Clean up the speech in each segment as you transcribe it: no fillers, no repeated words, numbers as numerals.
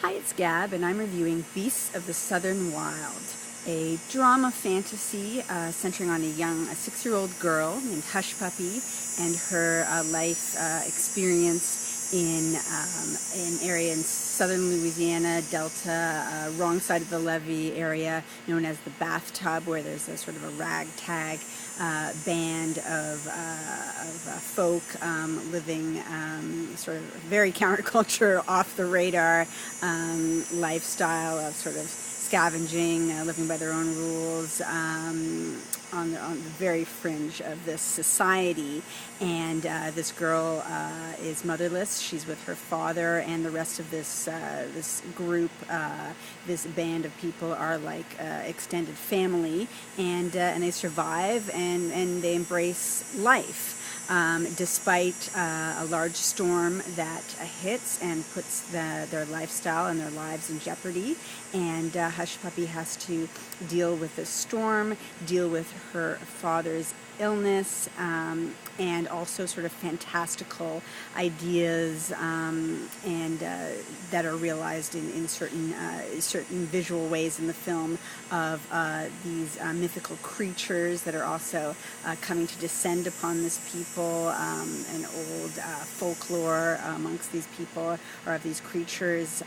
Hi, it's Gab, and I'm reviewing Beasts of the Southern Wild, a drama fantasy centering on a 6-year-old girl named Hush Puppy and her life experience in an area in southern Louisiana, Delta, wrong side of the levee area known as the Bathtub, where there's a sort of a ragtag band of folk living sort of very counterculture, off the radar lifestyle of sort of scavenging, living by their own rules on the very fringe of this society. And this girl is motherless. She's with her father, and the rest of this group, this band of people, are like extended family, and they survive and they embrace life. Despite a large storm that hits and puts their lifestyle and their lives in jeopardy. And Hush Puppy has to deal with this storm, deal with her father's illness, and also sort of fantastical ideas and that are realized in certain visual ways in the film of these mythical creatures that are also coming to descend upon this people. An old folklore amongst these people, or of these creatures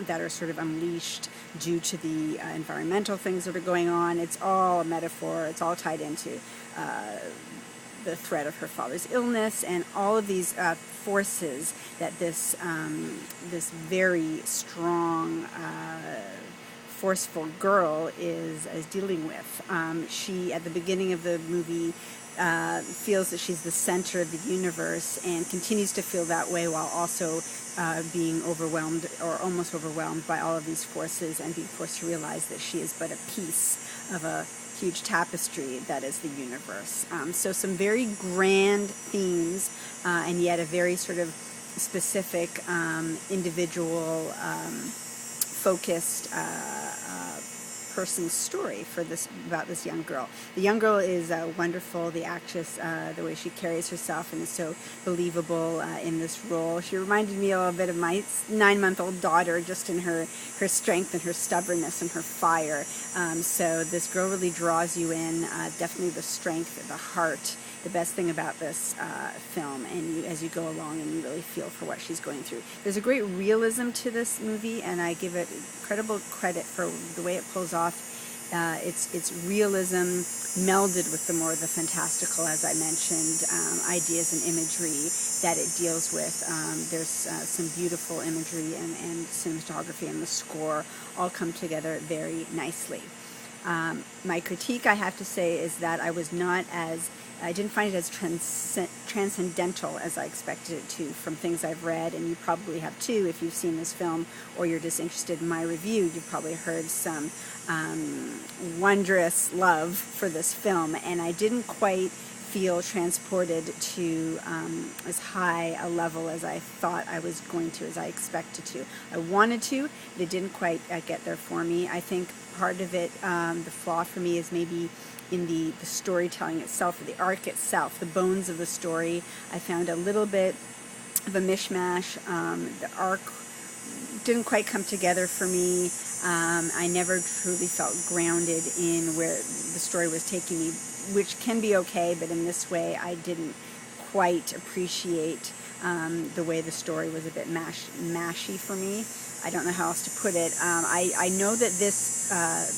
that are sort of unleashed due to the environmental things that are going on. It's all a metaphor. It's all tied into the threat of her father's illness, and all of these forces that this very strong, forceful girl is dealing with. She, at the beginning of the movie, feels that she's the center of the universe, and continues to feel that way while also being overwhelmed, or almost overwhelmed, by all of these forces, and being forced to realize that she is but a piece of a huge tapestry that is the universe. So some very grand themes, and yet a very sort of specific, individual, focused person's story for this, about this young girl. The young girl is wonderful. The actress, the way she carries herself and is so believable in this role. She reminded me a little bit of my 9-month-old daughter, just in her strength and her stubbornness and her fire. So this girl really draws you in. Definitely the strength, the heart, the best thing about this film, and as you go along and you really feel for what she's going through. There's a great realism to this movie, and I give it incredible credit for the way it pulls off its realism melded with the fantastical, as I mentioned, ideas and imagery that it deals with. There's some beautiful imagery and cinematography, and the score all come together very nicely. My critique, I have to say, is that I didn't find it as transcendental as I expected it to from things I've read, and you probably have too if you've seen this film, or you're just interested in my review. You've probably heard some wondrous love for this film, and I didn't quite feel transported to as high a level as I thought I was going to, as I expected to. I wanted to, but it didn't quite get there for me. I think part of it, the flaw for me, is maybe in the storytelling itself, or the arc itself, the bones of the story. I found a little bit of a mishmash. The arc didn't quite come together for me. I never truly felt grounded in where the story was taking me, which can be okay, but in this way I didn't quite appreciate the way the story was a bit mashy for me. I don't know how else to put it. I know that this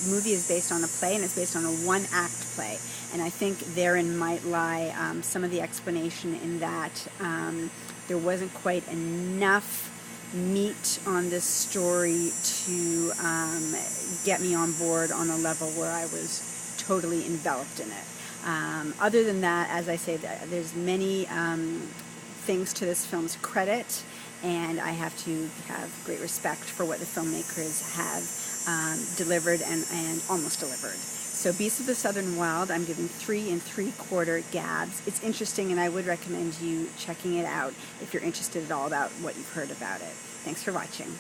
movie is based on a play, and it's based on a one-act play, and I think therein might lie some of the explanation in that there wasn't quite enough meat on this story to get me on board on a level where I was totally enveloped in it. Other than that, as I say, there's many things to this film's credit, and I have to have great respect for what the filmmakers have delivered and almost delivered. So Beasts of the Southern Wild, I'm giving 3 3/4 Gabs. It's interesting, and I would recommend you checking it out if you're interested at all about what you've heard about it. Thanks for watching.